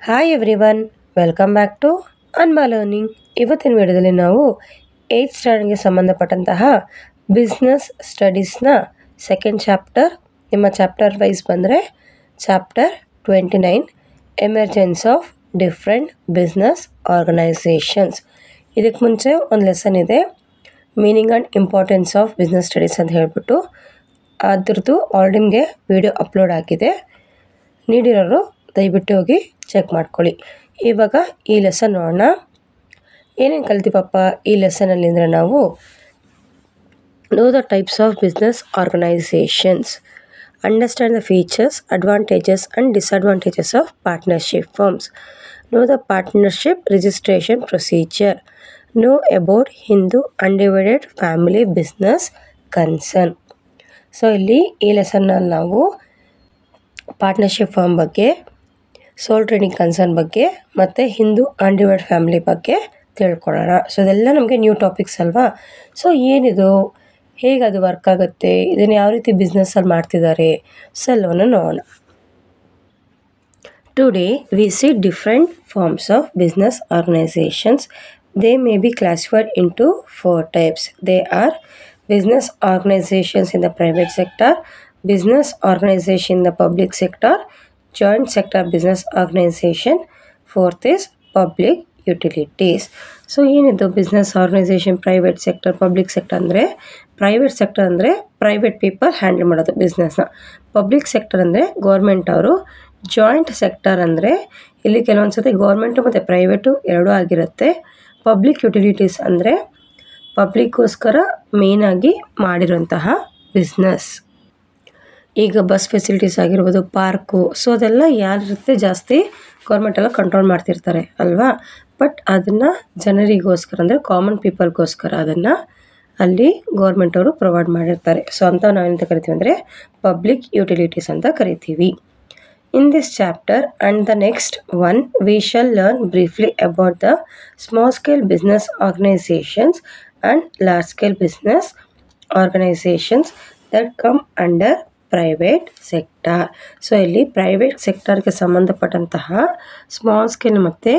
Hi everyone, welcome back to ಅನ್ಮಾ learning. ಇವತ್ತಿನ ವಿಡಿಯೋದಲ್ಲಿ ನಾವು 8th ಸ್ಟ್ಯಾಂಡರ್ಡ್ಗೆ ಸಂಬಂಧಪಟ್ಟಂತಹ ಬಿಸ್ನೆಸ್ ಸ್ಟಡೀಸ್ನ ಸೆಕೆಂಡ್ ಚಾಪ್ಟರ್, ನಿಮ್ಮ ಚಾಪ್ಟರ್ ವೈಸ್ ಬಂದರೆ chapter 29 emergence of different business organisations. ಇದಕ್ಕೆ ಮುಂಚೆ ಒಂದು ಲೆಸನ್ ಇದೆ, meaning and importance of business studies ಅಂತ ಹೇಳ್ಬಿಟ್ಟು. ಅದ್ರದ್ದು ಆಲ್ರೆಡಿ ನಿಮಗೆ ವಿಡಿಯೋ ಅಪ್ಲೋಡ್ ಆಗಿದೆ, ನೀಡಿರೋರು ದಯವಿಟ್ಟು ಹೋಗಿ ಚೆಕ್ ಮಾಡ್ಕೊಳ್ಳಿ. ಇವಾಗ ಈ ಲೆಸನ್ ನೋಡೋಣ. ಏನೇನು ಕಲ್ತೀವಪ್ಪ ಈ ಲೆಸನಲ್ಲಿ ಅಂದರೆ, ನಾವು know the types of business organisations, understand the features, advantages and disadvantages of partnership firms, know the partnership registration procedure, know about Hindu undivided family business concern. So ಇಲ್ಲಿ ಈ ಲೆಸನ್ನಲ್ಲಿ ನಾವು ಪಾರ್ಟ್ನರ್ಶಿಪ್ ಫರ್ಮ್ ಬಗ್ಗೆ, ಸೋಲ್ ಟ್ರೇಡಿಂಗ್ ಕನ್ಸರ್ನ್ ಬಗ್ಗೆ ಮತ್ತು Hindu ಅನ್ಡಿವೈಡ್ family ಬಗ್ಗೆ ತಿಳ್ಕೊಳ್ಳೋಣ. So ಇದೆಲ್ಲ ನಮಗೆ ನ್ಯೂ ಟಾಪಿಕ್ಸ್ ಅಲ್ವಾ. ಸೊ ಏನಿದು, ಹೇಗೆ ಅದು ವರ್ಕ್ ಆಗುತ್ತೆ, ಇದನ್ನು ಯಾವ ರೀತಿ ಬಿಸ್ನೆಸ್ಸಲ್ಲಿ ಮಾಡ್ತಿದ್ದಾರೆ, ಸೊ ಎಲ್ಲವನ್ನು ನೋಡೋಣ. Today we see different forms of business organisations. They may be classified into 4 types. They are business organizations in the private sector, business organization in the public sector, joint sector business organization, fourth is public utilities. So ಏನಿದು business organisation, private sector, public sector ಅಂದರೆ, private sector ಅಂದರೆ private people handle ಮಾಡೋದು ಬಿಸ್ನೆಸ್ನ, public sector ಅಂದರೆ government ಅವರು, joint sector ಅಂದರೆ ಇಲ್ಲಿ ಕೆಲವೊಂದು ಸತಿ ಗೌರ್ಮೆಂಟು ಮತ್ತು ಪ್ರೈವೇಟು ಎರಡೂ ಆಗಿರುತ್ತೆ, ಪಬ್ಲಿಕ್ ಯುಟಿಲಿಟೀಸ್ ಅಂದರೆ ಪಬ್ಲಿಕ್ಗೋಸ್ಕರ ಮೇಯ್ನಾಗಿ ಮಾಡಿರೋಂತಹ ಬಿಸ್ನೆಸ್. ಈಗ ಬಸ್ ಫೆಸಿಲಿಟೀಸ್ ಆಗಿರ್ಬೋದು, ಪಾರ್ಕು, ಸೊ ಅದೆಲ್ಲ ಯಾರಿರುತ್ತೆ ಜಾಸ್ತಿ ಗೌರ್ಮೆಂಟೆಲ್ಲ ಕಂಟ್ರೋಲ್ ಮಾಡ್ತಿರ್ತಾರೆ ಅಲ್ವಾ. ಬಟ್ ಅದನ್ನು ಜನರಿಗೋಸ್ಕರ ಅಂದರೆ ಕಾಮನ್ ಪೀಪಲ್ಗೋಸ್ಕರ ಅದನ್ನು ಅಲ್ಲಿ ಗೌರ್ಮೆಂಟವರು ಪ್ರೊವೈಡ್ ಮಾಡಿರ್ತಾರೆ. ಸೊ ಅಂತ ನಾವೆಂತ ಕರಿತೀವಿ ಅಂದರೆ ಪಬ್ಲಿಕ್ ಯುಟಿಲಿಟೀಸ್ ಅಂತ ಕರಿತೀವಿ. In this chapter and the next one, we shall learn briefly about the small-scale business organizations and large-scale business organizations that come under private sector. So ಇಲ್ಲಿ ಪ್ರೈವೇಟ್ ಸೆಕ್ಟರ್ಗೆ ಸಂಬಂಧಪಟ್ಟಂತಹ ಸ್ಮಾಲ್ ಸ್ಕೇಲ್ ಮತ್ತು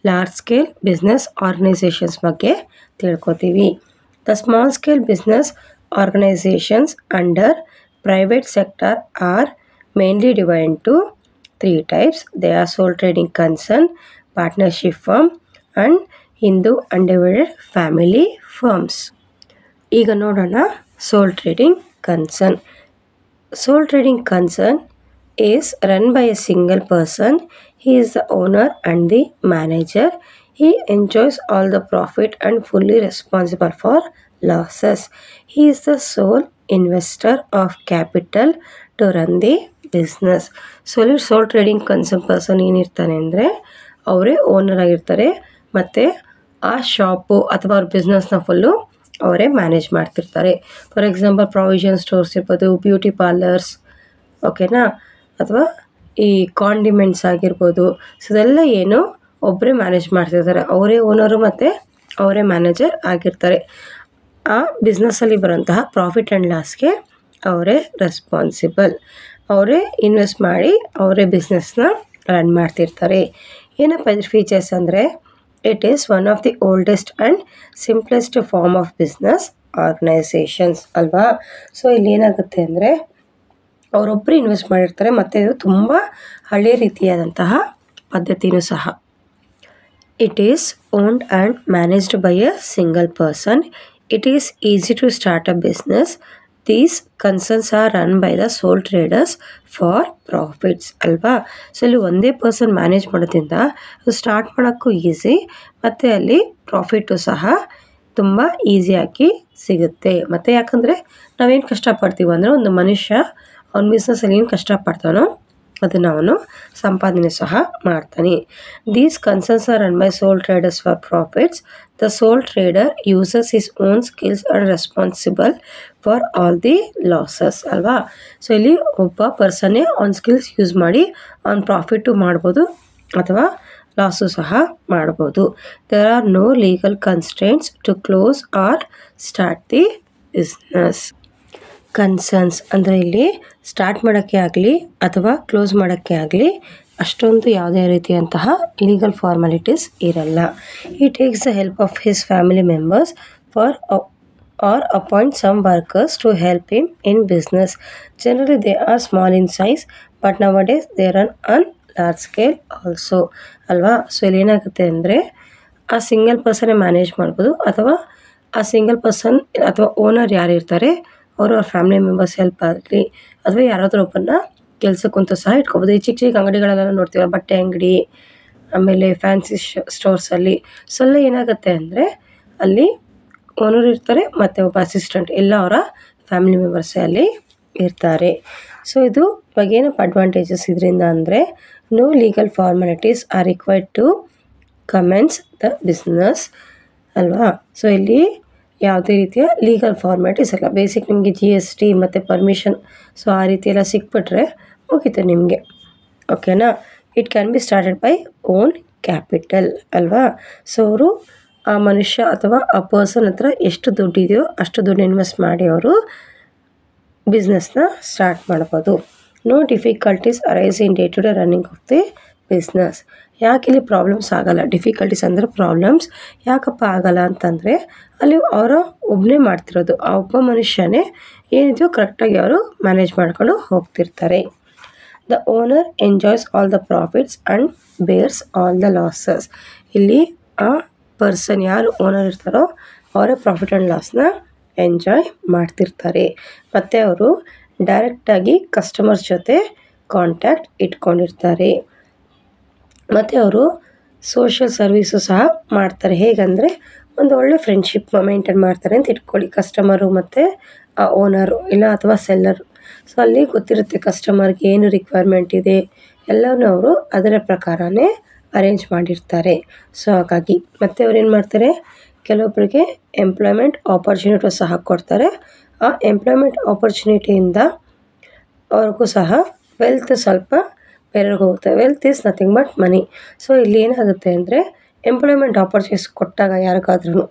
large scale business organisations ಬಗ್ಗೆ ತಿಳ್ಕೊತೀವಿ. The small scale business organisations under private sector are mainly divided into 3 types. They are sole trading concern, partnership firm and Hindu undivided family firms. ಈಗ ನೋಡೋಣ sole trading concern. Sole trading concern is run by a single person. He is the owner and the manager. He enjoys all the profit and fully responsible for losses. He is the sole investor of capital to run the business. So ಇಲ್ಲಿ ಸೋಲ್ trading concern person ಏನಿರ್ತಾನೆ ಅಂದರೆ ಅವರೇ owner ಆಗಿರ್ತಾರೆ ಮತ್ತು ಆ shop ಅಥವಾ ಅವ್ರ ಬಿಸ್ನೆಸ್ನ full ಅವರೇ manage ಮಾಡ್ತಿರ್ತಾರೆ. ಫಾರ್ ಎಕ್ಸಾಂಪಲ್ ಪ್ರಾವಿಷನ್ ಸ್ಟೋರ್ಸ್ ಇರ್ಬೋದು, ಬ್ಯೂಟಿ ಪಾರ್ಲರ್ಸ್, ಓಕೆನಾ, ಅಥವಾ ಈ ಕಾಂಡಿಮೆಂಟ್ಸ್ ಆಗಿರ್ಬೋದು. ಸೊ ಇದೆಲ್ಲ ಏನು ಒಬ್ಬರೇ ಮ್ಯಾನೇಜ್ ಮಾಡ್ತಿರ್ತಾರೆ, ಅವರೇ ಓನರು ಮತ್ತು ಅವರೇ ಮ್ಯಾನೇಜರ್ ಆಗಿರ್ತಾರೆ. ಆ ಬಿಸ್ನೆಸ್ಸಲ್ಲಿ ಬರೋಂತಹ ಪ್ರಾಫಿಟ್ ಆ್ಯಂಡ್ ಲಾಸ್ಗೆ ಅವರೇ ರೆಸ್ಪಾನ್ಸಿಬಲ್, ಅವರೇ ಇನ್ವೆಸ್ಟ್ ಮಾಡಿ ಅವರೇ ಬಿಸ್ನೆಸ್ನ ರನ್ ಮಾಡ್ತಿರ್ತಾರೆ. ಏನಪ್ಪ ಇದ್ರ ಫೀಚರ್ಸ್ ಅಂದರೆ, it is one of the oldest and simplest form of business organisations ಅಲ್ವಾ. ಸೊ ಇಲ್ಲಿ ಏನಾಗುತ್ತೆ ಅಂದರೆ ಅವರೊಬ್ಬರು ಇನ್ವೆಸ್ಟ್ ಮಾಡಿರ್ತಾರೆ ಮತ್ತು ಇದು ತುಂಬ ಹಳೆಯ ರೀತಿಯಾದಂತಹ ಪದ್ಧತಿನೂ ಸಹ. It is owned and managed by a single person. It is easy to start a business. These concerns are run by the sole traders for profits ಅಲ್ವಾ. ಸೊ ಇಲ್ಲಿ ಒಂದೇ ಪರ್ಸನ್ ಮ್ಯಾನೇಜ್ ಮಾಡೋದ್ರಿಂದ ಅದು ಸ್ಟಾರ್ಟ್ ಮಾಡೋಕ್ಕೂ ಈಸಿ ಮತ್ತು ಅಲ್ಲಿ profit ಸಹ ತುಂಬ ಈಸಿಯಾಗಿ ಸಿಗುತ್ತೆ. ಮತ್ತು ಯಾಕಂದರೆ ನಾವೇನು ಕಷ್ಟಪಡ್ತೀವಿ ಅಂದರೆ, ಒಂದು ಮನುಷ್ಯ ಅವ್ನ ಬಿಸ್ನೆಸ್ಸಲ್ಲಿ ಏನು ಕಷ್ಟಪಡ್ತಾನೋ ಅದನ್ನು ಅವನು ಸಂಪಾದನೆ ಸಹ ಮಾಡ್ತಾನೆ. These concerns are run by sole traders for profits. The sole trader uses his own skills and responsible for all the losses ಅಲ್ವಾ. ಸೊ ಇಲ್ಲಿ ಒಬ್ಬ ಪರ್ಸನ್ನೇ ಅವ್ನ ಸ್ಕಿಲ್ಸ್ ಯೂಸ್ ಮಾಡಿ ಅವ್ನ ಪ್ರಾಫಿಟ್ಟು ಮಾಡ್ಬೋದು ಅಥವಾ ಲಾಸು ಸಹ ಮಾಡ್ಬೋದು. There are no legal constraints to close or start the business. Concerns ಅಂದರೆ ಇಲ್ಲಿ ಸ್ಟಾರ್ಟ್ ಮಾಡೋಕ್ಕೆ ಆಗಲಿ ಅಥವಾ ಕ್ಲೋಸ್ ಮಾಡೋಕ್ಕೆ ಆಗಲಿ ಅಷ್ಟೊಂದು ಯಾವುದೇ ರೀತಿಯಂತಹ ಲೀಗಲ್ ಫಾರ್ಮಾಲಿಟೀಸ್ ಇರಲ್ಲ. ಈ takes the help of his family members for or appoint some workers to help him in business. Generally, they are small in size, but nowadays they run on large scale also. ಅಲ್ವಾ? So ಇಲ್ಲಿ ಏನಾಗುತ್ತೆ ಅಂದರೆ ಆ single ಪರ್ಸನ್ನೇ manage ಮಾಡ್ಬೋದು, ಅಥವಾ ಆ single person ಅಥವಾ owner ಯಾರು ಇರ್ತಾರೆ ಅವರು ಅವ್ರ ಫ್ಯಾಮಿಲಿ ಮೆಂಬರ್ಸ್ ಹೆಲ್ಪ್ ಆಗಲಿ ಅಥವಾ ಯಾರಾದರೂ ಒಬ್ಬರನ್ನ ಕೆಲಸಕ್ಕಂತೂ ಸಹ ಇಟ್ಕೊಬೋದು. ಈ ಚಿಕ್ಕ ಚಿಕ್ಕ ಅಂಗಡಿಗಳೆಲ್ಲ ನೋಡ್ತೀವಿ, ಬಟ್ಟೆ ಅಂಗಡಿ, ಆಮೇಲೆ ಫ್ಯಾನ್ಸಿ ಸ್ಟೋರ್ಸಲ್ಲಿ. ಸೊ ಅಲ್ಲಿ ಏನಾಗುತ್ತೆ ಅಂದರೆ ಅಲ್ಲಿ ಓನರ್ ಇರ್ತಾರೆ ಮತ್ತು ಒಬ್ಬ ಅಸಿಸ್ಟೆಂಟ್ ಎಲ್ಲ ಅವರ ಫ್ಯಾಮಿಲಿ ಮೆಂಬರ್ಸೇ ಅಲ್ಲಿ ಇರ್ತಾರೆ. ಸೊ ಇದು ಇವಾಗ ಏನಪ್ಪ ಅಡ್ವಾಂಟೇಜಸ್ ಇದರಿಂದ ಅಂದರೆ no legal formalities are required to commence the business ಅಲ್ವಾ. ಸೊ ಇಲ್ಲಿ ಯಾವುದೇ ರೀತಿಯ ಲೀಗಲ್ ಫಾರ್ಮಾಲಿಟೀಸ್ ಇಲ್ಲ. ಬೇಸಿಕ್ ನಿಮಗೆ GST ಮತ್ತು ಪರ್ಮಿಷನ್ ಸೊ ಆ ರೀತಿ ಎಲ್ಲ ಸಿಕ್ಬಿಟ್ರೆ ಮುಗೀತು ನಿಮಗೆ, ಓಕೆನಾ. It can be started by own capital ಅಲ್ವಾ. ಸೊ ಅವರು ಆ ಮನುಷ್ಯ ಅಥವಾ ಆ ಪರ್ಸನ್ ಹತ್ರ ಎಷ್ಟು ದುಡ್ಡಿದೆಯೋ ಅಷ್ಟು ದುಡ್ಡು ಇನ್ವೆಸ್ಟ್ ಮಾಡಿ ಅವರು ಬಿಸ್ನೆಸ್ನ ಸ್ಟಾರ್ಟ್ ಮಾಡ್ಬೋದು. No difficulties arise in day to day running of the business. ಯಾಕೆ ಇಲ್ಲಿ ಪ್ರಾಬ್ಲಮ್ಸ್ ಆಗಲ್ಲ? ಡಿಫಿಕಲ್ಟೀಸ್ ಅಂದರೆ ಪ್ರಾಬ್ಲಮ್ಸ್ ಯಾಕಪ್ಪ ಆಗಲ್ಲ ಅಂತಂದರೆ ಅಲ್ಲಿ ಅವರ ಒಬ್ಬನೇ ಮಾಡ್ತಿರೋದು, ಆ ಒಬ್ಬ ಮನುಷ್ಯನೇ ಏನಿದೆಯೋ ಕರೆಕ್ಟಾಗಿ ಅವರು ಮ್ಯಾನೇಜ್ ಮಾಡ್ಕೊಂಡು ಹೋಗ್ತಿರ್ತಾರೆ. The owner enjoys all the profits and ಬೇರ್ಸ್ all the losses. ಇಲ್ಲಿ ಆ ಪರ್ಸನ್ ಯಾರು ಓನರ್ ಇರ್ತಾರೋ ಅವರೇ ಪ್ರಾಫಿಟ್ ಆ್ಯಂಡ್ ಲಾಸ್ನ ಎಂಜಾಯ್ ಮಾಡ್ತಿರ್ತಾರೆ. ಮತ್ತು ಅವರು ಡೈರೆಕ್ಟಾಗಿ ಕಸ್ಟಮರ್ಸ್ ಜೊತೆ ಕಾಂಟ್ಯಾಕ್ಟ್ ಇಟ್ಕೊಂಡಿರ್ತಾರೆ. ಮತ್ತು ಅವರು ಸೋಷಿಯಲ್ ಸರ್ವೀಸು ಸಹ ಮಾಡ್ತಾರೆ. ಹೇಗಂದರೆ ಒಂದು ಒಳ್ಳೆ ಫ್ರೆಂಡ್ಶಿಪ್ ಮೇಂಟೈನ್ ಮಾಡ್ತಾರೆ ಅಂತ ಇಟ್ಕೊಳ್ಳಿ, ಕಸ್ಟಮರು ಮತ್ತು ಆ ಓನರು ಇಲ್ಲ ಅಥವಾ ಸೆಲ್ಲರು. ಸೊ ಅಲ್ಲಿ ಗೊತ್ತಿರುತ್ತೆ ಕಸ್ಟಮರ್ಗೆ ಏನು ರಿಕ್ವೈರ್ಮೆಂಟ್ ಇದೆ ಎಲ್ಲವೂ ಅವರು ಅದರ ಪ್ರಕಾರನೇ ಅರೇಂಜ್ ಮಾಡಿರ್ತಾರೆ. ಸೊ ಹಾಗಾಗಿ ಮತ್ತು ಅವ್ರು ಏನು ಮಾಡ್ತಾರೆ, ಕೆಲವೊಬ್ಬರಿಗೆ ಎಂಪ್ಲಾಯ್ಮೆಂಟ್ ಆಪರ್ಚುನಿಟಿ ಸಹ ಕೊಡ್ತಾರೆ. ಆ ಎಂಪ್ಲಾಯ್ಮೆಂಟ್ ಆಪರ್ಚುನಿಟಿಯಿಂದ ಅವ್ರಿಗೂ ಸಹ ವೆಲ್ತ್ ಸ್ವಲ್ಪ ಬೇರೆಯವ್ರಿಗೆ ಹೋಗುತ್ತೆ. Wealth is nothing but money. So ಇಲ್ಲಿ ಏನಾಗುತ್ತೆ ಅಂದರೆ ಎಂಪ್ಲಾಯ್ಮೆಂಟ್ ಆಪರ್ಚುನಿಟೀಸ್ ಕೊಟ್ಟಾಗ ಯಾರಿಗಾದ್ರೂ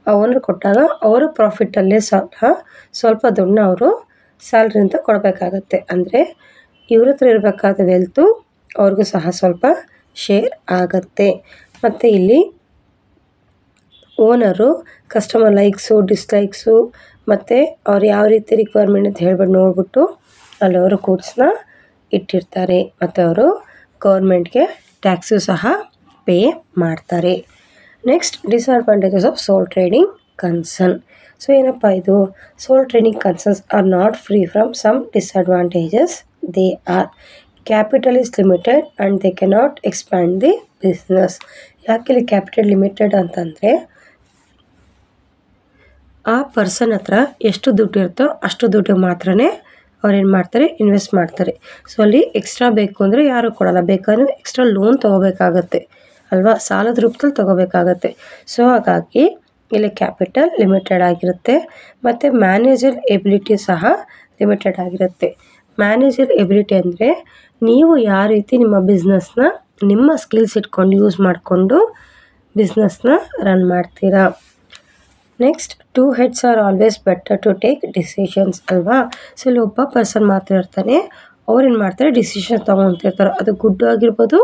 ಆ ಓನರ್ ಕೊಟ್ಟಾಗ ಅವರ ಪ್ರಾಫಿಟಲ್ಲೇ ಸಹ ಸ್ವಲ್ಪ ದುಡ್ಡನ್ನ ಅವರು ಸ್ಯಾಲ್ರಿ ಅಂತ ಕೊಡಬೇಕಾಗತ್ತೆ. ಅಂದರೆ ಇವ್ರ ಹತ್ರ ಇರಬೇಕಾದ ವೆಲ್ತು ಅವ್ರಿಗೂ ಸಹ ಸ್ವಲ್ಪ ಶೇರ್ ಆಗತ್ತೆ. ಮತ್ತು ಇಲ್ಲಿ ಓನರು ಕಸ್ಟಮರ್ ಲೈಕ್ಸು ಡಿಸ್ಲೈಕ್ಸು ಮತ್ತು ಅವ್ರು ಯಾವ ರೀತಿ ರಿಕ್ವೈರ್ಮೆಂಟ್ ಅಂತ ಹೇಳ್ಬಿಟ್ಟು ನೋಡಿಬಿಟ್ಟು ಅಲ್ಲಿ ಅವರು ಗೂಡ್ಸ್ನ ಇಟ್ಟಿರ್ತಾರೆ. ಮತ್ತು ಅವರು ಗೌರ್ಮೆಂಟ್ಗೆ ಟ್ಯಾಕ್ಸು ಸಹ ಪೇ ಮಾಡ್ತಾರೆ. Next disadvantages of sole trading concern. So ಏನಪ್ಪ ಇದು, sole trading concerns are not free from some disadvantages. They are capital is limited and they cannot expand the business. ಯಾಕೆ ಇಲ್ಲಿ ಕ್ಯಾಪಿಟಲ್ ಲಿಮಿಟೆಡ್ ಅಂತಂದರೆ ಆ person ಹತ್ರ ಎಷ್ಟು ದುಡ್ಡು ಇರುತ್ತೋ ಅಷ್ಟು ದುಡ್ಡು ಮಾತ್ರನೇ ಅವ್ರೇನು ಮಾಡ್ತಾರೆ, ಇನ್ವೆಸ್ಟ್ ಮಾಡ್ತಾರೆ. ಸೊ ಅಲ್ಲಿ ಎಕ್ಸ್ಟ್ರಾ ಬೇಕು ಅಂದರೆ ಯಾರು ಕೊಡೋಲ್ಲ, ಬೇಕಾದ್ರೆ ಎಕ್ಸ್ಟ್ರಾ ಲೋನ್ ತೊಗೋಬೇಕಾಗತ್ತೆ ಅಲ್ವಾ, ಸಾಲದ ರೂಪದಲ್ಲಿ ತೊಗೋಬೇಕಾಗತ್ತೆ. ಸೊ ಹಾಗಾಗಿ ಇಲ್ಲಿ ಕ್ಯಾಪಿಟಲ್ ಲಿಮಿಟೆಡ್ ಆಗಿರುತ್ತೆ. ಮತ್ತು ಮ್ಯಾನೇಜರ್ ಎಬಿಲಿಟಿ ಸಹ ಲಿಮಿಟೆಡ್ ಆಗಿರುತ್ತೆ. ಮ್ಯಾನೇಜರ್ ಎಬಿಲಿಟಿ ಅಂದರೆ ನೀವು ಯಾವ ರೀತಿ ನಿಮ್ಮ ಬಿಸ್ನೆಸ್ನ ನಿಮ್ಮ ಸ್ಕಿಲ್ಸ್ ಇಟ್ಕೊಂಡು ಯೂಸ್ ಮಾಡಿಕೊಂಡು ಬಿಸ್ನೆಸ್ನ ರನ್ ಮಾಡ್ತೀರಾ. Next, 2 heads are always better to take decisions ಅಲ್ವಾ. ಸೊ ಇಲ್ಲಿ ಒಬ್ಬ ಪರ್ಸನ್ ಮಾತ್ರ ಇರ್ತಾನೆ, ಅವ್ರೇನು ಮಾಡ್ತಾರೆ ಡಿಸಿಷನ್ಸ್ ತೊಗೊತಿರ್ತಾರೆ. ಅದು ಗುಡ್ ಆಗಿರ್ಬೋದು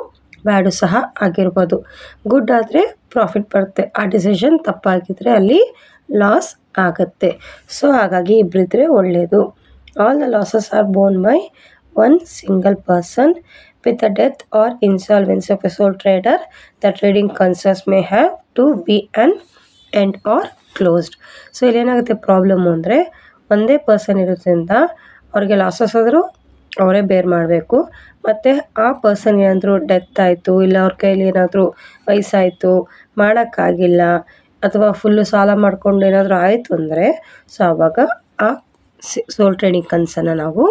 ಬ್ಯಾಡು ಸಹ ಆಗಿರ್ಬೋದು. ಗುಡ್ ಆದರೆ ಪ್ರಾಫಿಟ್ ಬರುತ್ತೆ, ಆ ಡಿಸಿಷನ್ ತಪ್ಪಾಗಿದ್ದರೆ ಅಲ್ಲಿ ಲಾಸ್ ಆಗುತ್ತೆ. ಸೊ ಹಾಗಾಗಿ ಇಬ್ಬರಿದ್ರೆ ಒಳ್ಳೆಯದು. All the losses are borne by one single person. With the death or insolvency of a sole trader the trading concerns may have to be an end or closed. So ಇಲ್ಲೇನಾಗುತ್ತೆ problem ಅಂದರೆ ಒಂದೇ person ಇರೋದ್ರಿಂದ ಅವ್ರಿಗೆ losses ಆದರೂ ಅವರೇ ಬೇರ್ ಮಾಡಬೇಕು. ಮತ್ತು ಆ ಪರ್ಸನ್ ಏನಾದರೂ ಡೆತ್ ಆಯಿತು, ಇಲ್ಲ ಅವ್ರ ಕೈಲಿ ಏನಾದರೂ ವಯಸ್ಸಾಯಿತು, ಮಾಡೋಕ್ಕಾಗಿಲ್ಲ, ಅಥವಾ ಫುಲ್ಲು ಸಾಲ ಮಾಡಿಕೊಂಡು ಏನಾದರೂ ಆಯಿತು ಅಂದರೆ ಸೊ ಆವಾಗ ಆ ಸೋಲ್ ಟ್ರೇಡಿಂಗ್ ಕನ್ಸರ್ನ ನಾವು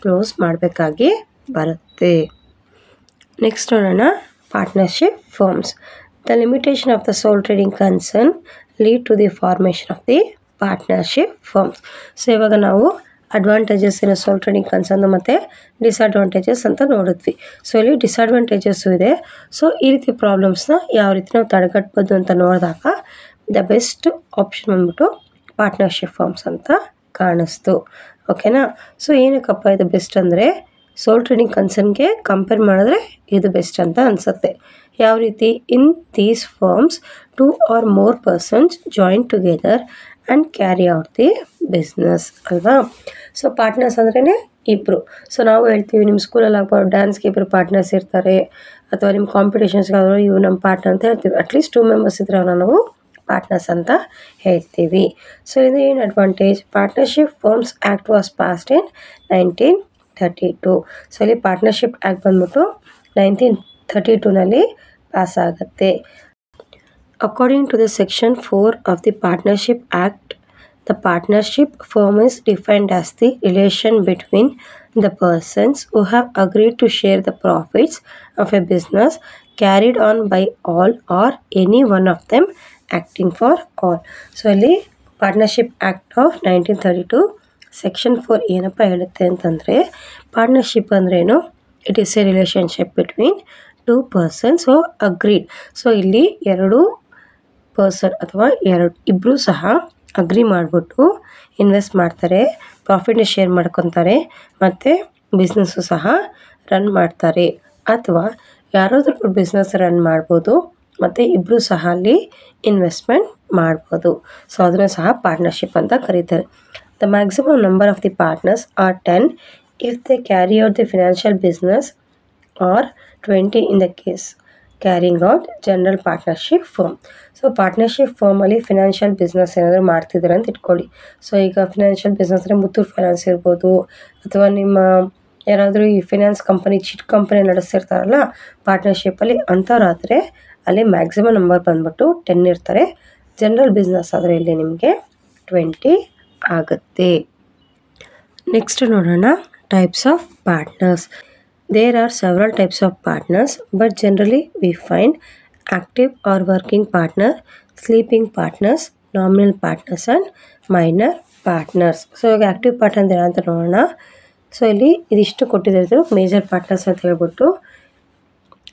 ಕ್ಲೋಸ್ ಮಾಡಬೇಕಾಗಿ ಬರುತ್ತೆ. ನೆಕ್ಸ್ಟ್ ನೋಡೋಣ, partnership firms. The limitation of the sole trading concern lead to the formation of the partnership firms. So ಇವಾಗ ನಾವು ಅಡ್ವಾಂಟೇಜಸ್ ಏನೋ ಸೋಲ್ ಟ್ರೇಡಿಂಗ್ ಕನ್ಸರ್ನ್ ಮತ್ತು ಡಿಸ್ಅಡ್ವಾಂಟೇಜಸ್ ಅಂತ ನೋಡಿದ್ವಿ. ಸೊ ಇಲ್ಲಿ ಡಿಸ್ಅಡ್ವಾಂಟೇಜಸ್ಸು ಇದೆ. ಸೊ ಈ ರೀತಿ ಪ್ರಾಬ್ಲಮ್ಸ್ನ ಯಾವ ರೀತಿ ನಾವು ತಡೆಗಟ್ಬೋದು ಅಂತ ನೋಡಿದಾಗ ದ ಬೆಸ್ಟ್ ಆಪ್ಷನ್ ಬಂದ್ಬಿಟ್ಟು ಪಾರ್ಟ್ನರ್ಶಿಪ್ ಫರ್ಮ್ಸ್ ಅಂತ ಕಾಣಿಸ್ತು, ಓಕೆನಾ. ಸೊ ಏನಕ್ಕಪ್ಪ ಇದು ಬೆಸ್ಟ್ ಅಂದರೆ ಸೋಲ್ ಟ್ರೇಡಿಂಗ್ ಕನ್ಸರ್ನ್ಗೆ ಕಂಪೇರ್ ಮಾಡಿದ್ರೆ ಇದು ಬೆಸ್ಟ್ ಅಂತ ಅನಿಸುತ್ತೆ. ಯಾವ ರೀತಿ? In these firms 2 or more persons join together and carry out the business ಅಲ್ವಾ. ಸೊ ಪಾರ್ಟ್ನರ್ಸ್ ಅಂದ್ರೇ ಇಬ್ಬರು. ಸೊ ನಾವು ಹೇಳ್ತೀವಿ ನಿಮ್ಮ ಸ್ಕೂಲಲ್ಲಿ ಆಗ್ಬೋದು ಡ್ಯಾನ್ಸ್ಗೆ ಇಬ್ಬರು ಪಾರ್ಟ್ನರ್ಸ್ ಇರ್ತಾರೆ, ಅಥವಾ ನಿಮ್ಮ ಕಾಂಪಿಟೇಷನ್ಸ್ಗಾದರೂ ಇವು ನಮ್ಮ ಪಾರ್ಟ್ನರ್ ಅಂತ ಹೇಳ್ತೀವಿ. ಅಟ್ಲೀಸ್ಟ್ 2 ಮೆಂಬರ್ಸ್ ಇದ್ರೆ ನಾವು ಪಾರ್ಟ್ನರ್ಸ್ ಅಂತ ಹೇಳ್ತೀವಿ. ಸೊ ಇದು ಏನು advantage? Partnership firms act was passed in 1932. So ಇಲ್ಲಿ ಪಾರ್ಟ್ನರ್ಶಿಪ್ ಆ್ಯಕ್ಟ್ ಬಂದ್ಬಿಟ್ಟು 1932ನಲ್ಲಿ ಪಾಸ್ ಆಗುತ್ತೆ. According to the Section 4 of the Partnership Act, the partnership firm is defined as the relation between the persons who have agreed to share the profits of a business carried on by all or any one of them acting for all. So, ಇಲ್ಲಿ partnership act of 1932 section 4 ಏನಪ್ಪ ಹೇಳುತ್ತೆ ಅಂತಂದರೆ, partnership ಅಂದ್ರೇನು? It is A relationship between 2 persons who agreed. So ಇಲ್ಲಿ 2 person ಅಥವಾ ಇಬ್ಬರು ಸಹ agri ಮಾಡಿಬಿಟ್ಟು ಇನ್ವೆಸ್ಟ್ ಮಾಡ್ತಾರೆ, ಪ್ರಾಫಿಟ್ನ ಶೇರ್ ಮಾಡ್ಕೊತಾರೆ, ಮತ್ತು ಬಿಸ್ನೆಸ್ಸು ಸಹ ರನ್ ಮಾಡ್ತಾರೆ. ಅಥವಾ ಯಾರಾದರೂ ಬಿಸ್ನೆಸ್ ರನ್ ಮಾಡ್ಬೋದು ಮತ್ತು ಇಬ್ಬರು ಸಹ ಅಲ್ಲಿ ಇನ್ವೆಸ್ಟ್ಮೆಂಟ್ ಮಾಡ್ಬೋದು. ಸೊ ಅದನ್ನು ಸಹ ಪಾರ್ಟ್ನರ್ಶಿಪ್ ಅಂತ ಕರೀತಾರೆ. The maximum number of the partners are 10 if they carry out the financial business are 20 in the case carrying out general partnership firm. So partnership ಫರ್ಮಲ್ಲಿ ಫಿನಾನ್ಷಿಯಲ್ ಬಿಸ್ನೆಸ್ ಏನಾದರೂ ಮಾಡ್ತಿದ್ದಾರೆ ಅಂತ ಇಟ್ಕೊಳ್ಳಿ. ಸೊ ಈಗ ಫಿನಾನ್ಷಿಯಲ್ ಬಿಸ್ನೆಸ್ ಅಂದರೆ Muthoot finance ಇರ್ಬೋದು, ಅಥವಾ ನಿಮ್ಮ ಯಾರಾದರೂ ಈ ಫಿನಾನ್ಸ್ ಕಂಪನಿ ಚಿಟ್ ಕಂಪನಿ ನಡೆಸ್ತಿರ್ತಾರಲ್ಲ ಪಾರ್ಟ್ನರ್ಶಿಪ್ಪಲ್ಲಿ, ಅಂಥವ್ರಾದರೆ ಅಲ್ಲಿ ಮ್ಯಾಕ್ಸಿಮಮ್ ನಂಬರ್ ಬಂದ್ಬಿಟ್ಟು 10 ಇರ್ತಾರೆ. ಜನರಲ್ ಬಿಸ್ನೆಸ್ ಆದರೆ ಇಲ್ಲಿ ನಿಮಗೆ 20 ಆಗುತ್ತೆ. ನೆಕ್ಸ್ಟ್ ನೋಡೋಣ types of partners. There are several types of partners, but generally we find active or working partner, sleeping partners, nominal partners and minor partners. So ಇವಾಗ active partner ಏನಂತ ನೋಡೋಣ. ಸೊ ಇಲ್ಲಿ ಇದಿಷ್ಟು ಕೊಟ್ಟಿದ್ದು ಮೇಜರ್ ಪಾರ್ಟ್ನರ್ಸ್ ಅಂತ ಹೇಳ್ಬಿಟ್ಟು,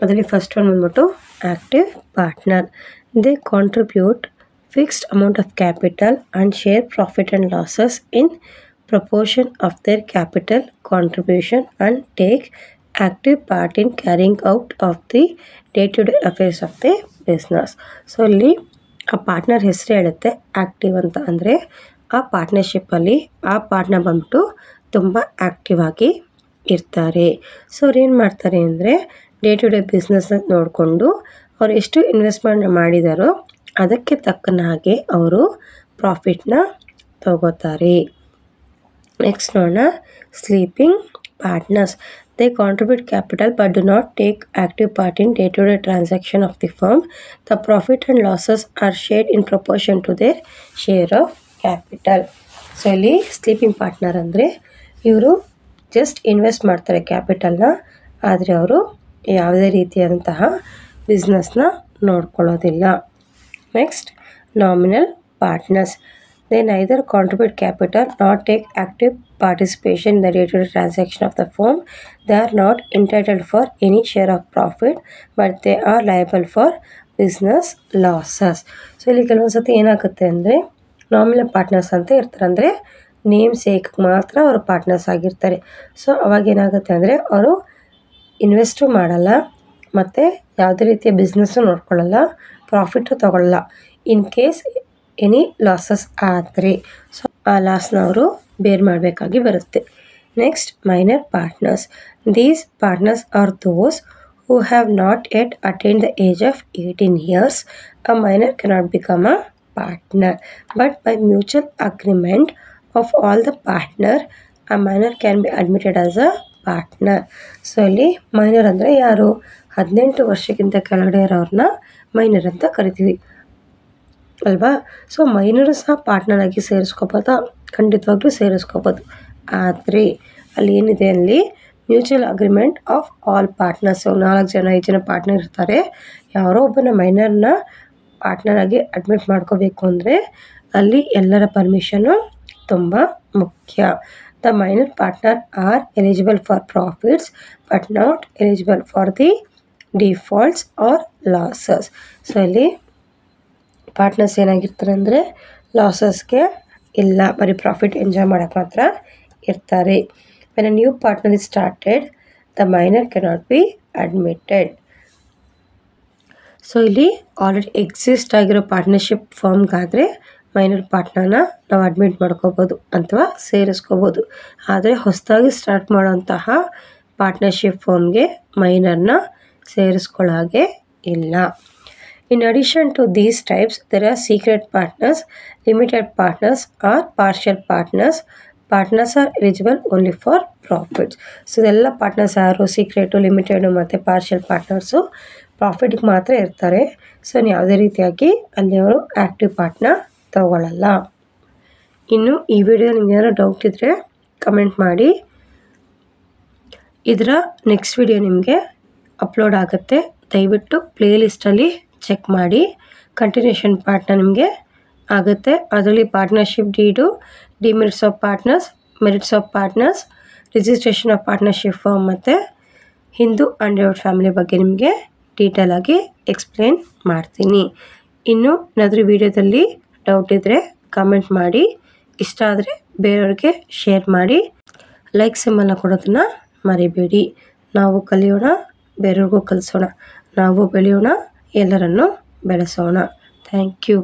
ಅದರಲ್ಲಿ ಫಸ್ಟ್ ಒನ್ ಬಂದ್ಬಿಟ್ಟು active partner. They contribute fixed amount of capital and share profit and losses in proportion of their capital contribution and take active part in carrying out of the day to day affairs of the business. So ಅಲ್ಲಿ ಆ partner ಹೆಸರು ಹೇಳುತ್ತೆ active ಅಂತ. ಅಂದರೆ ಆ ಪಾರ್ಟ್ನರ್ಶಿಪ್ಪಲ್ಲಿ ಆ partner ಬಂದ್ಬಿಟ್ಟು ತುಂಬ ಆ್ಯಕ್ಟಿವ್ ಆಗಿ ಇರ್ತಾರೆ. ಸೊ ಅವ್ರು ಏನು ಮಾಡ್ತಾರೆ ಅಂದರೆ ಡೇ ಟು ಡೇ ಬಿಸ್ನೆಸ್ ನೋಡಿಕೊಂಡು ಅವ್ರು ಎಷ್ಟು ಇನ್ವೆಸ್ಟ್ಮೆಂಟ್ ಮಾಡಿದಾರೋ ಅದಕ್ಕೆ ತಕ್ಕನ ಹಾಗೆ ಅವರು ಪ್ರಾಫಿಟ್ನ ತಗೋತಾರೆ. ನೆಕ್ಸ್ಟ್ ನೋಡೋಣ sleeping partners. They contribute capital but do not take active part in day-to-day transaction of the firm. The profit and losses are shared in proportion to their share of capital. So ಇಲ್ಲಿ sleeping partner ಅಂದರೆ ಇವರು just invest ಮಾಡ್ತಾರೆ ಕ್ಯಾಪಿಟಲ್ನ, ಆದರೆ ಅವರು ಯಾವುದೇ ರೀತಿಯಾದಂತಹ ಬಿಸ್ನೆಸ್ನ ನೋಡ್ಕೊಳ್ಳೋದಿಲ್ಲ. Next nominal partners. They neither contribute capital nor take active participation in the day-to-day transaction of the firm. They are not entitled for any share of profit, but they are liable for business losses. So ಇಲ್ಲಿ ಕೆಲವೊಂದು ಸತಿ ಏನಾಗುತ್ತೆ ಅಂದರೆ nominal partners ಅಂತ ಇರ್ತಾರೆ, ಅಂದರೆ name sake ಮಾತ್ರ ಅವರು ಪಾರ್ಟ್ನರ್ಸ್ ಆಗಿರ್ತಾರೆ. ಸೊ ಅವಾಗ ಏನಾಗುತ್ತೆ ಅಂದರೆ ಅವರು ಇನ್ವೆಸ್ಟು ಮಾಡಲ್ಲ, ಮತ್ತು ಯಾವುದೇ ರೀತಿಯ ಬಿಸ್ನೆಸ್ಸು ನೋಡ್ಕೊಳ್ಳಲ್ಲ, ಪ್ರಾಫಿಟು ತೊಗೊಳ್ಳಲ್ಲ. ಇನ್ ಕೇಸ್ ಎನಿ ಲಾಸಸ್ ಆದರೆ ಸೊ ಆ ಲಾಸ್ನ ಅವರು ಬೇರ್ ಮಾಡಬೇಕಾಗಿ ಬರುತ್ತೆ. Next minor partners. These partners are those who have not yet attained the age of 18 years. A minor cannot become a partner, but by mutual agreement of all the partner a minor can be admitted as a partner. So ಇಲ್ಲಿ minor ಅಂದರೆ ಯಾರು? 18 ವರ್ಷಕ್ಕಿಂತ ಕೆಳಗಡೆ ಇರೋರನ್ನ minor ಅಂತ ಕರಿತೀವಿ ಅಲ್ವಾ. So ಮೈನರು ಸಹ partner ಆಗಿ ಸೇರಿಸ್ಕೋಬೋದಾ? ಖಂಡಿತವಾಗ್ಲೂ ಸೇರಿಸ್ಕೋಬೋದು. ಆದರೆ ಅಲ್ಲಿ ಏನಿದೆ, ಅಲ್ಲಿ mutual agreement of all partners. 4 ಜನ 5 ಜನ ಪಾರ್ಟ್ನರ್ ಇರ್ತಾರೆ. ಯಾರೋ ಒಬ್ಬನ ಮೈನರ್ನ ಪಾರ್ಟ್ನರ್ ಆಗಿ ಅಡ್ಮಿಟ್ ಮಾಡ್ಕೋಬೇಕು ಅಂದರೆ ಅಲ್ಲಿ ಎಲ್ಲರ ಪರ್ಮಿಷನು ತುಂಬ ಮುಖ್ಯ. The minor partner are eligible for profits but not eligible for the defaults or losses. So ಇಲ್ಲಿ ಪಾರ್ಟ್ನರ್ಸ್ ಏನಾಗಿರ್ತಾರೆ ಅಂದರೆ ಲಾಸಸ್ಗೆ ಇಲ್ಲ, ಬರೀ ಪ್ರಾಫಿಟ್ ಎಂಜಾಯ್ ಮಾಡೋಕ್ಕೆ ಮಾತ್ರ ಇರ್ತಾರೆ. When a new partner is started the minor cannot be admitted. So ಇಲ್ಲಿ ಆಲ್ರೆಡಿ ಎಕ್ಸಿಸ್ಟ್ ಆಗಿರೋ ಪಾರ್ಟ್ನರ್ಶಿಪ್ ಫಾರ್ಮ್ಗಾದರೆ ಮೈನರ್ ಪಾರ್ಟ್ನರ್ನ ನಾವು ಅಡ್ಮಿಟ್ ಮಾಡ್ಕೋಬೋದು ಅಥವಾ ಸೇರಿಸ್ಕೋಬೋದು. ಆದರೆ ಹೊಸದಾಗಿ ಸ್ಟಾರ್ಟ್ ಮಾಡೋಂತಹ ಪಾರ್ಟ್ನರ್ಶಿಪ್ ಫಾರ್ಮ್ಗೆ ಮೈನರ್ನ ಸೇರಿಸ್ಕೊಳ್ಳೋಗೆ ಇಲ್ಲ. In addition to these types, there are secret partners, limited partners or partial partners. Partners are eligible only for profits. So ಇದೆಲ್ಲ ಪಾರ್ಟ್ನರ್ಸ್ ಯಾರು ಸೀಕ್ರೆಟು, ಲಿಮಿಟೆಡು ಮತ್ತು ಪಾರ್ಷಿಯಲ್ ಪಾರ್ಟ್ನರ್ಸು ಪ್ರಾಫಿಟ್ಗೆ ಮಾತ್ರ ಇರ್ತಾರೆ. ಸೊ ಯಾವುದೇ ರೀತಿಯಾಗಿ ಅಲ್ಲಿ ಅವರು ಆ್ಯಕ್ಟಿವ್ ಪಾರ್ಟ್ನ ತಗೊಳ್ಳಲ್ಲ. ಇನ್ನು ಈ ವಿಡಿಯೋ ನಿಮ್ಗೆ ಏನಾದ್ರು ಡೌಟ್ ಇದ್ದರೆ ಕಮೆಂಟ್ ಮಾಡಿ. ಇದರ ನೆಕ್ಸ್ಟ್ ವಿಡಿಯೋ ನಿಮಗೆ ಅಪ್ಲೋಡ್ ಆಗುತ್ತೆ, ದಯವಿಟ್ಟು ಪ್ಲೇ ಲಿಸ್ಟಲ್ಲಿ ಚೆಕ್ ಮಾಡಿ. ಕಂಟಿನ್ಯೂಷನ್ ಪಾರ್ಟ್ನ ನಿಮಗೆ ಆಗುತ್ತೆ. ಅದರಲ್ಲಿ partnership deed, demerits of partners, merits of partners, registration of partnership firm ಮತ್ತು ಹಿಂದೂ ಅಂಡರ್ವುಡ್ ಫ್ಯಾಮಿಲಿ ಬಗ್ಗೆ ನಿಮಗೆ ಡೀಟೇಲ್ ಆಗಿ ಎಕ್ಸ್ಪ್ಲೇನ್ ಮಾಡ್ತೀನಿ. ಇನ್ನು ಏನಾದರೂ ವಿಡಿಯೋದಲ್ಲಿ ಡೌಟ್ ಇದ್ದರೆ ಕಮೆಂಟ್ ಮಾಡಿ. ಇಷ್ಟ ಆದರೆ ಬೇರೆಯವ್ರಿಗೆ ಶೇರ್ ಮಾಡಿ. ಲೈಕ್ ಸಿಂಬಲ್ನ ಕೊಡೋದನ್ನು ಮರಿಬೇಡಿ. ನಾವು ಕಲಿಯೋಣ, ಬೇರೆಯವ್ರಿಗೂ ಕಲಿಸೋಣ. ನಾವು ಬೆಳೆಯೋಣ, ಎಲ್ಲರನ್ನು ಬೆಳೆಸೋಣ. Thank you.